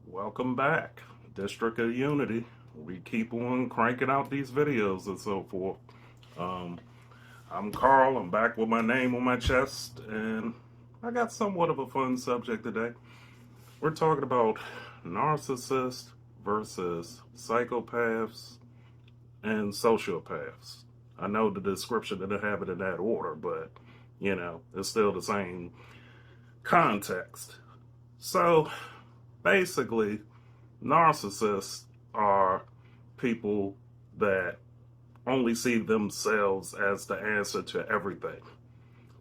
Welcome back, District of Unity. We keep on cranking out these videos and so forth. I'm Carl. I'm back with my name on my chest, and I got somewhat of a fun subject today. We're talking about narcissists versus psychopaths and sociopaths. I know the description didn't have it in that order, but it's still the same context. So basically, narcissists are people that only see themselves as the answer to everything.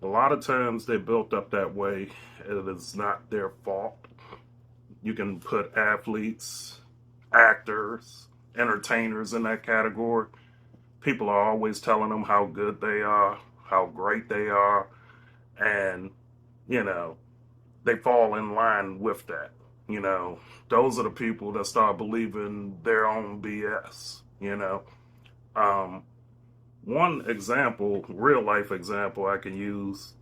A lot of times they're built up that way. It is not their fault. You can put athletes, actors, entertainers in that category. People are always telling them how good they are, how great they are, and, they fall in line with that. Those are the people that start believing their own BS, One example, real life example I can use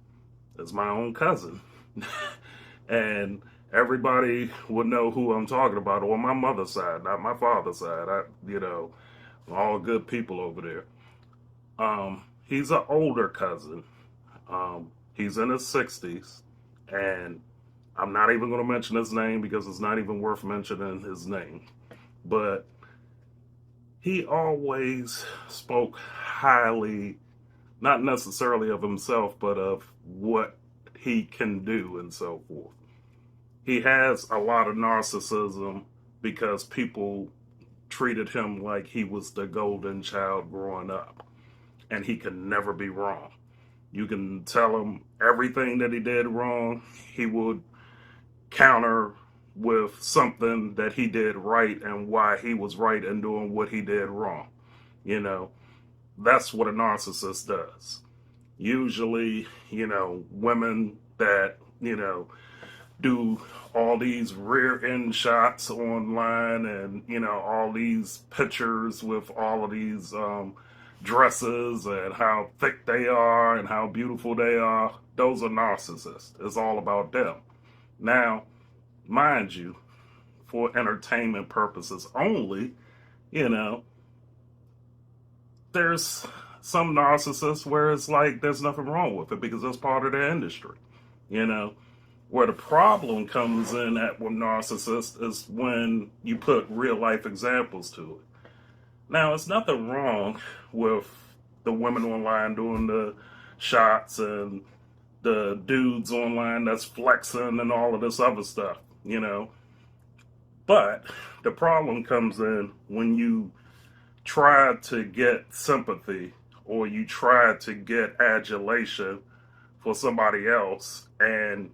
is my own cousin. And everybody would know who I'm talking about on my mother's side, not my father's side. All good people over there. He's an older cousin. He's in his 60s, and I'm not even going to mention his name because it's not even worth mentioning his name. But he always spoke highly, not necessarily of himself, but of what he can do and so forth. He has a lot of narcissism because people treated him like he was the golden child growing up, and he could never be wrong. You can tell him everything that he did wrong, he would counter with something that he did right and why he was right in doing what he did wrong. That's what a narcissist does. Usually, women that, do all these rear end shots online and, all these pictures with all of these dresses and how thick they are and how beautiful they are. Those are narcissists. It's all about them. Now, mind you, for entertainment purposes only, there's some narcissists where it's like there's nothing wrong with it because that's part of their industry. Where the problem comes in at with narcissists is when you put real life examples to it. Now, it's nothing wrong with the women online doing the shots and the dudes online that's flexing and all of this other stuff, But the problem comes in when you try to get sympathy or you try to get adulation for somebody else, and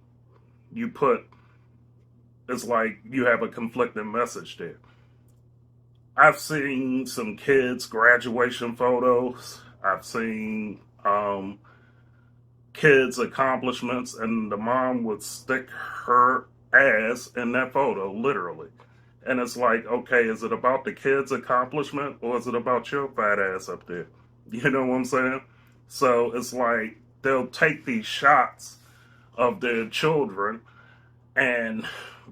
it's like you have a conflicting message there. I've seen some kids' graduation photos. I've seen kids' accomplishments, and the mom would stick her ass in that photo, literally. And it's like, okay, is it about the kid's accomplishment or is it about your fat ass up there? You know what I'm saying? So it's like they'll take these shots of their children and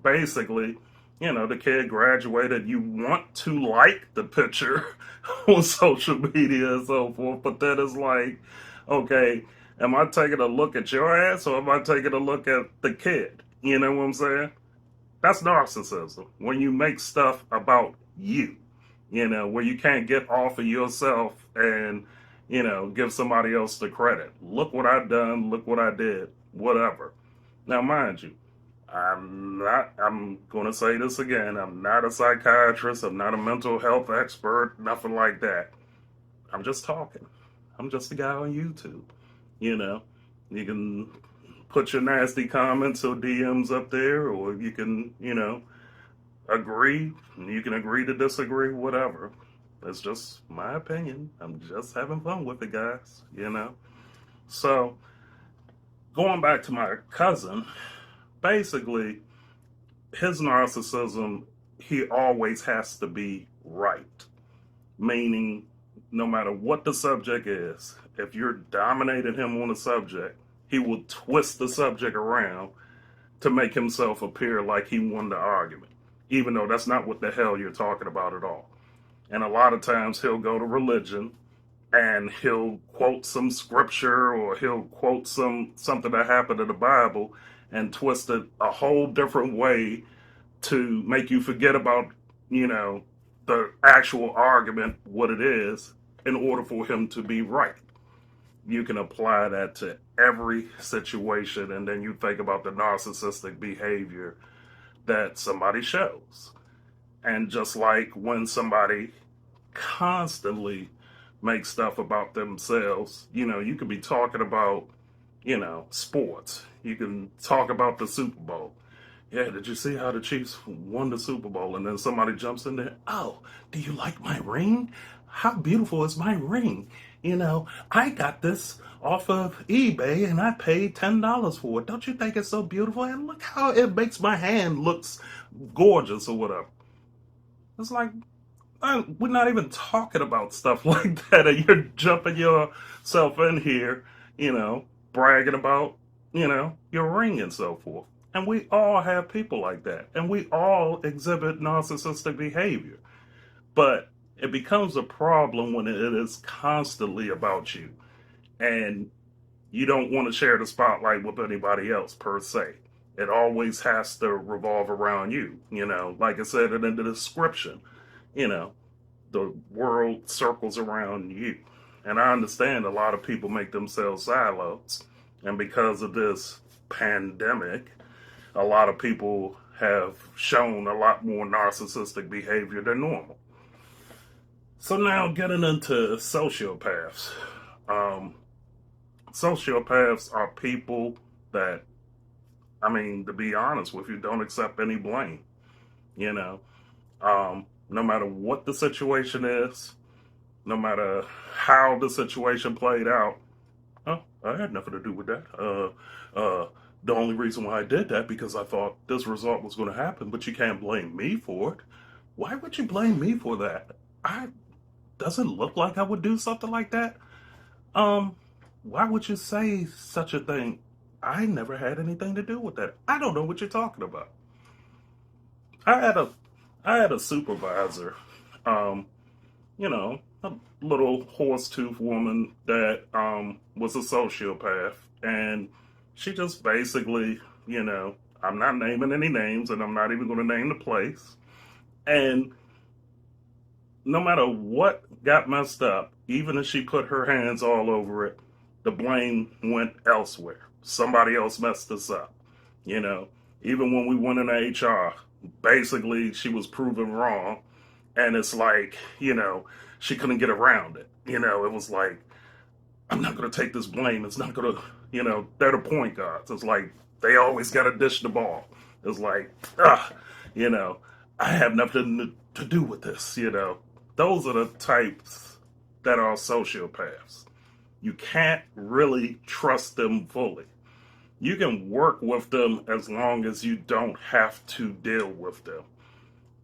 basically, the kid graduated. You want to like the picture on social media and so forth, but then it's like, okay, am I taking a look at your ass or am I taking a look at the kid? You know what I'm saying? That's narcissism. When you make stuff about you, where you can't get off of yourself and, give somebody else the credit. Look what I done, look what I did, whatever. Now, mind you, I'm going to say this again, I'm not a psychiatrist, I'm not a mental health expert, nothing like that. I'm just talking. I'm just a guy on YouTube. You know, you can put your nasty comments or DMs up there, or you can, agree. You can agree to disagree, whatever. That's just my opinion. I'm just having fun with it, guys. So, going back to my cousin, basically, his narcissism, he always has to be right. Meaning, no matter what the subject is, if you're dominating him on a subject, he will twist the subject around to make himself appear like he won the argument, even though that's not what the hell you're talking about at all. And a lot of times he'll go to religion and he'll quote some scripture or he'll quote something that happened in the Bible and twist it a whole different way to make you forget about, the actual argument, what it is, in order for him to be right. You can apply that to every situation, and then you think about the narcissistic behavior that somebody shows. And just like when somebody constantly makes stuff about themselves, you could be talking about, sports. You can talk about the Super Bowl. Yeah, did you see how the Chiefs won the Super Bowl? And then somebody jumps in there. Oh, do you like my ring? How beautiful is my ring? I got this off of eBay and I paid $10 for it. Don't you think it's so beautiful? And look how it makes my hand looks gorgeous or whatever. It's like, we're not even talking about stuff like that. And you're jumping yourself in here, bragging about, your ring and so forth. And we all have people like that. And we all exhibit narcissistic behavior. But it becomes a problem when it is constantly about you. And you don't want to share the spotlight with anybody else, per se. It always has to revolve around you. Like I said in the description, the world circles around you. And I understand a lot of people make themselves silos. And because of this pandemic, a lot of people have shown a lot more narcissistic behavior than normal. So now getting into sociopaths. Sociopaths are people that, to be honest with you, don't accept any blame. No matter what the situation is, no matter how the situation played out, oh, I had nothing to do with that. The only reason why I did that because I thought this result was going to happen, but you can't blame me for it. Why would you blame me for that? Doesn't look like I would do something like that. Why would you say such a thing? I never had anything to do with that. I don't know what you're talking about. I had a supervisor, a little horse-toothed woman that was a sociopath, and she just basically, I'm not naming any names, and I'm not even going to name the place. And no matter what got messed up, even if she put her hands all over it, the blame went elsewhere. Somebody else messed this up. Even when we went into HR, basically she was proven wrong. And it's like, she couldn't get around it. It was like, I'm not going to take this blame. It's not going to, they're the point guards. It's like, they always got to dish the ball. It's like, I have nothing to do with this, Those are the types that are sociopaths. You can't really trust them fully. You can work with them as long as you don't have to deal with them.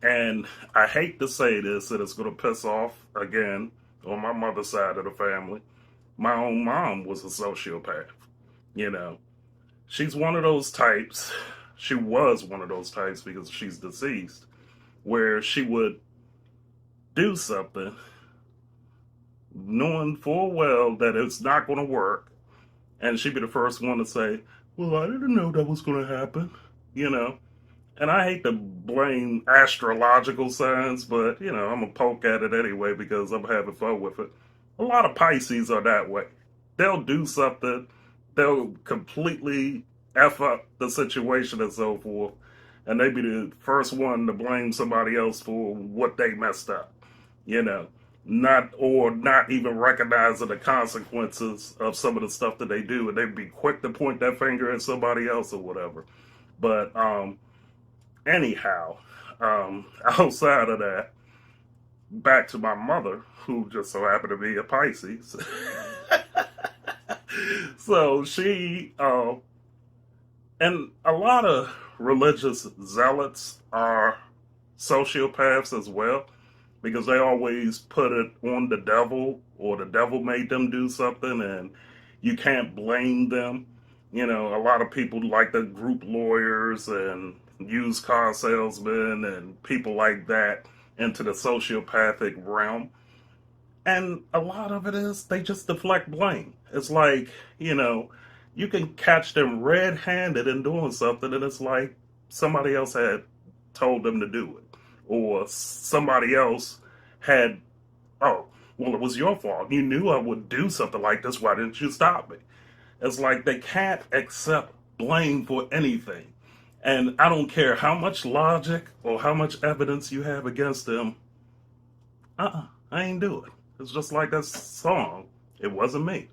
And I hate to say this, and it's going to piss off, again, on my mother's side of the family. My own mom was a sociopath. She's one of those types. She was one of those types because she's deceased, where she would do something knowing full well that it's not going to work. And she'd be the first one to say, well, I didn't know that was going to happen, And I hate to blame astrological signs, but, I'm going to poke at it anyway because I'm having fun with it. A lot of Pisces are that way. They'll do something, they'll completely F up the situation and so forth, and they be the first one to blame somebody else for what they messed up, you know, not even recognizing the consequences of some of the stuff that they do, and they'd be quick to point that finger at somebody else or whatever. But anyhow, outside of that, back to my mother, who just so happened to be a Pisces. So she, and a lot of religious zealots are sociopaths as well, because they always put it on the devil, or the devil made them do something, and you can't blame them. You know, a lot of people like the group lawyers and used car salesmen and people like that into the sociopathic realm. And a lot of it is they just deflect blame. It's like, you know, you can catch them red handed in doing something, and it's like somebody else had told them to do it. Or somebody else had, oh, well, it was your fault. You knew I would do something like this. Why didn't you stop me? It's like they can't accept blame for anything. And I don't care how much logic or how much evidence you have against them, I ain't do it. It's just like that song. It wasn't me.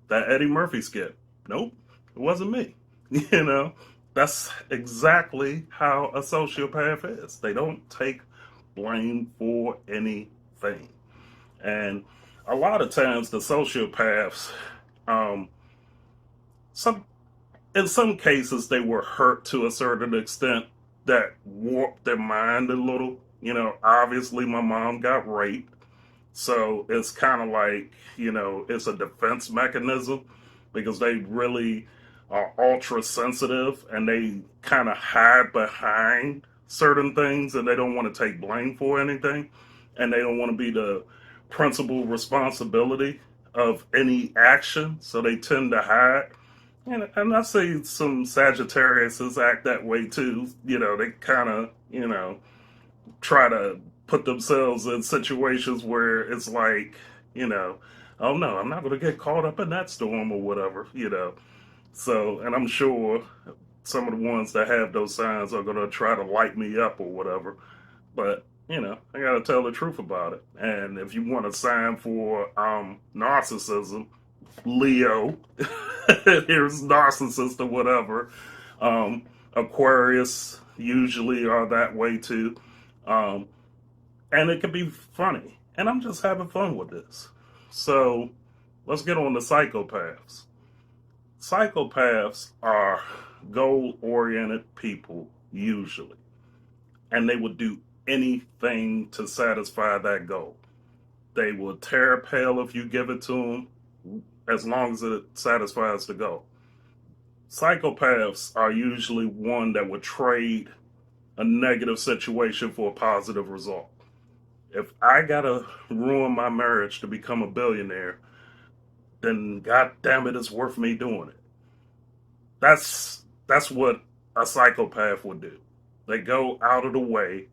That Eddie Murphy skit. Nope, it wasn't me. You know, that's exactly how a sociopath is. They don't take blame for anything. And a lot of times the sociopaths, um, some in some cases they were hurt to a certain extent that warped their mind a little. You know, obviously my mom got raped. So it's kind of like, you know, it's a defense mechanism, because they really are ultra sensitive and they kind of hide behind certain things, and they don't want to take blame for anything, and they don't want to be the principal responsibility of any action. So they tend to hide. And I say some Sagittariuses act that way too. You know, they kind of, you know, try to put themselves in situations where it's like, you know, oh no, I'm not going to get caught up in that storm or whatever, you know. So, and I'm sure some of the ones that have those signs are going to try to light me up or whatever. But, you know, I got to tell the truth about it. And if you want a sign for narcissism, Leo, here's narcissist or whatever. Aquarius usually are that way too. Um, and it can be funny. And I'm just having fun with this. So let's get on to psychopaths. Psychopaths are goal oriented people, usually, and they will do anything to satisfy that goal. They will tear a pail if you give it to them, as long as it satisfies the goal. Psychopaths are usually one that would trade a negative situation for a positive result. If I gotta ruin my marriage to become a billionaire, then god damn it, it's worth me doing it. That's what a psychopath would do. They go out of the way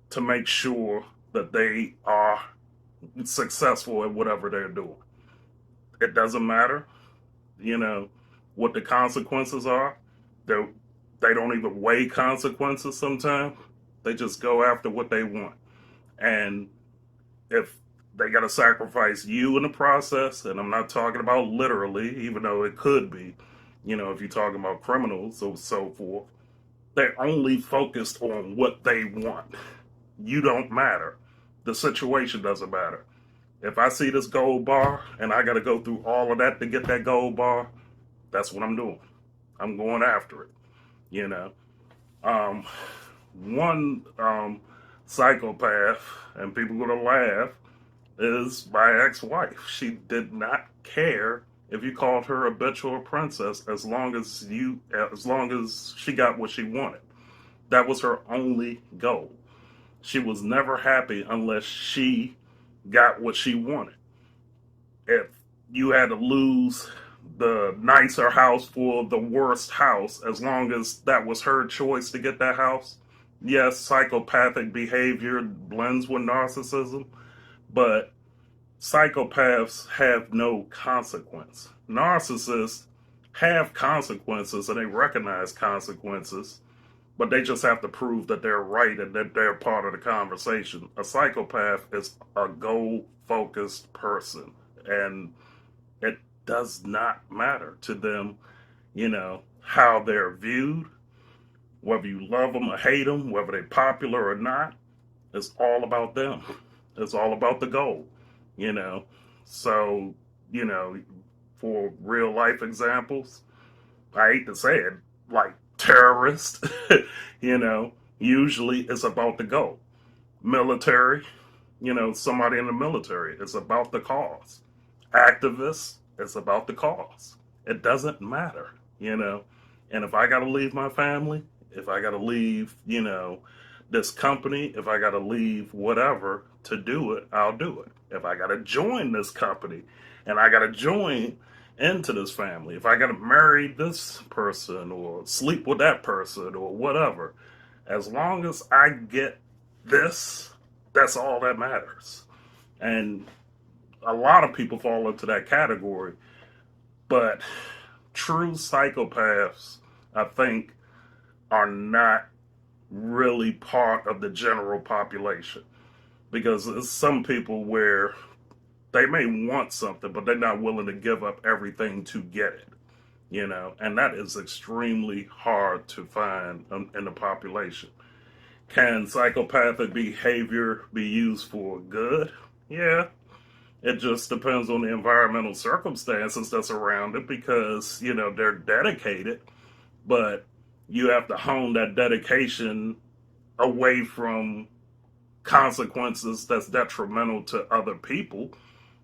to make sure that they are successful at whatever they're doing. It doesn't matter, you know, what the consequences are. They they don't even weigh consequences sometimes. They just go after what they want. And if they got to sacrifice you in the process, and I'm not talking about literally, even though it could be, you know, if you're talking about criminals or so forth, they're only focused on what they want. You don't matter. The situation doesn't matter. If I see this gold bar and I got to go through all of that to get that gold bar, that's what I'm doing. I'm going after it, you know. Um, one psychopath, and people are going to laugh, is my ex-wife. She did not care if you called her a bitch or a princess, as long as she got what she wanted. That was her only goal. She was never happy unless she got what she wanted. If you had to lose the nicer house for the worst house, as long as that was her choice to get that house, yes, psychopathic behavior blends with narcissism, but Psychopaths have no consequence. Narcissists have consequences and they recognize consequences, but they just have to prove that they're right and that they're part of the conversation. A psychopath is a goal focused person, and it does not matter to them, how they're viewed, whether you love them or hate them, whether they're popular or not. It's all about them. It's all about the goal, you know. So, you know, for real life examples, I hate to say it, like terrorists, you know, usually it's about the goal. Military, somebody in the military, it's about the cause. Activists, it's about the cause. It doesn't matter, you know. And if I got to leave my family, if I got to leave, this company, if I got to leave whatever to do it, I'll do it. If I got to join this company and I got to join into this family, if I got to marry this person or sleep with that person or whatever, as long as I get this, that's all that matters. And a lot of people fall into that category, but true psychopaths, I think, are not really part of the general population, because there's some people where they may want something, but they're not willing to give up everything to get it, and that is extremely hard to find in the population. Can psychopathic behavior be used for good? Yeah, it just depends on the environmental circumstances that's around it, because, they're dedicated, but you have to hone that dedication away from consequences that's detrimental to other people,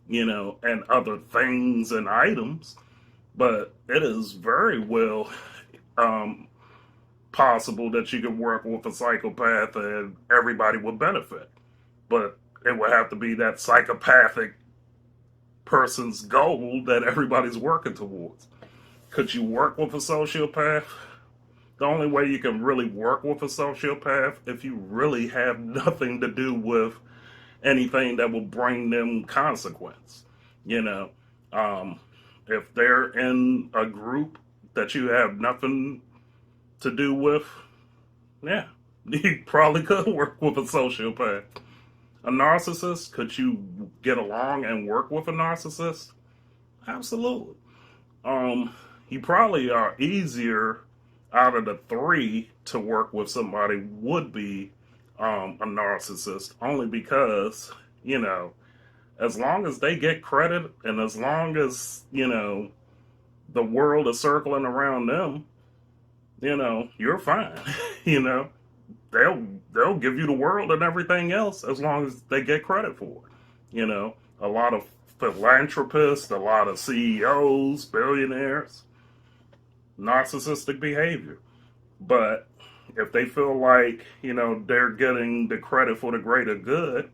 and other things and items. But it is very well um, possible that you could work with a psychopath and everybody would benefit. But it would have to be that psychopathic person's goal that everybody's working towards. Could you work with a sociopath? The only way you can really work with a sociopath if you really have nothing to do with anything that will bring them consequence. You know, if they're in a group that you have nothing to do with, yeah, you probably could work with a sociopath. A narcissist, could you get along and work with a narcissist? Absolutely. You probably are easier out of the three to work with somebody would be a narcissist, only because, as long as they get credit and as long as, the world is circling around them, you're fine. you know, they'll give you the world and everything else as long as they get credit for it. A lot of philanthropists, a lot of CEOs, billionaires, narcissistic behavior. But if they feel like, they're getting the credit for the greater good,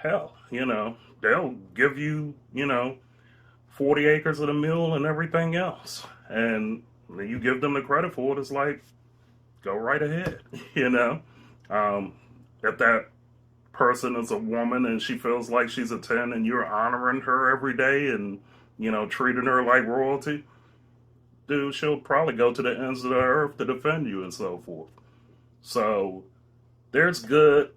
hell, they'll give you, 40 acres of the mill and everything else. And you give them the credit for it, it's like, go right ahead, If that person is a woman and she feels like she's a 10 and you're honoring her every day and, treating her like royalty, dude, she'll probably go to the ends of the earth to defend you and so forth. So there's good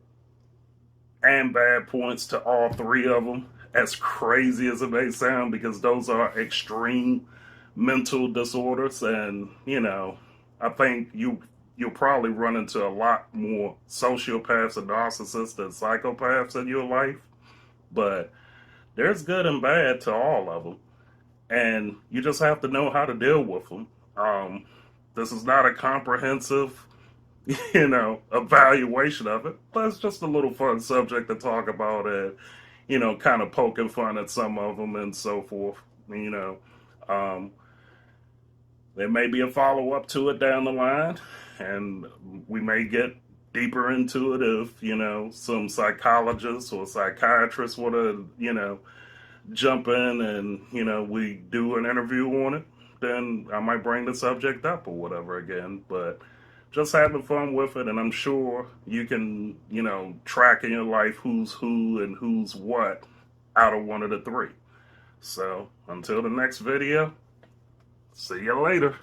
and bad points to all three of them, as crazy as it may sound, because those are extreme mental disorders. And, I think you'll probably run into a lot more sociopaths and narcissists than psychopaths in your life. But there's good and bad to all of them. And you just have to know how to deal with them. This is not a comprehensive, evaluation of it, but it's just a little fun subject to talk about and, kind of poking fun at some of them and so forth. Um, there may be a follow up to it down the line, and we may get deeper into it if, some psychologists or psychiatrists want to, jump in and we do an interview on it, then I might bring the subject up or whatever again. But just having fun with it, and I'm sure you can track in your life who's who and who's what out of one of the three. So until the next video, see you later.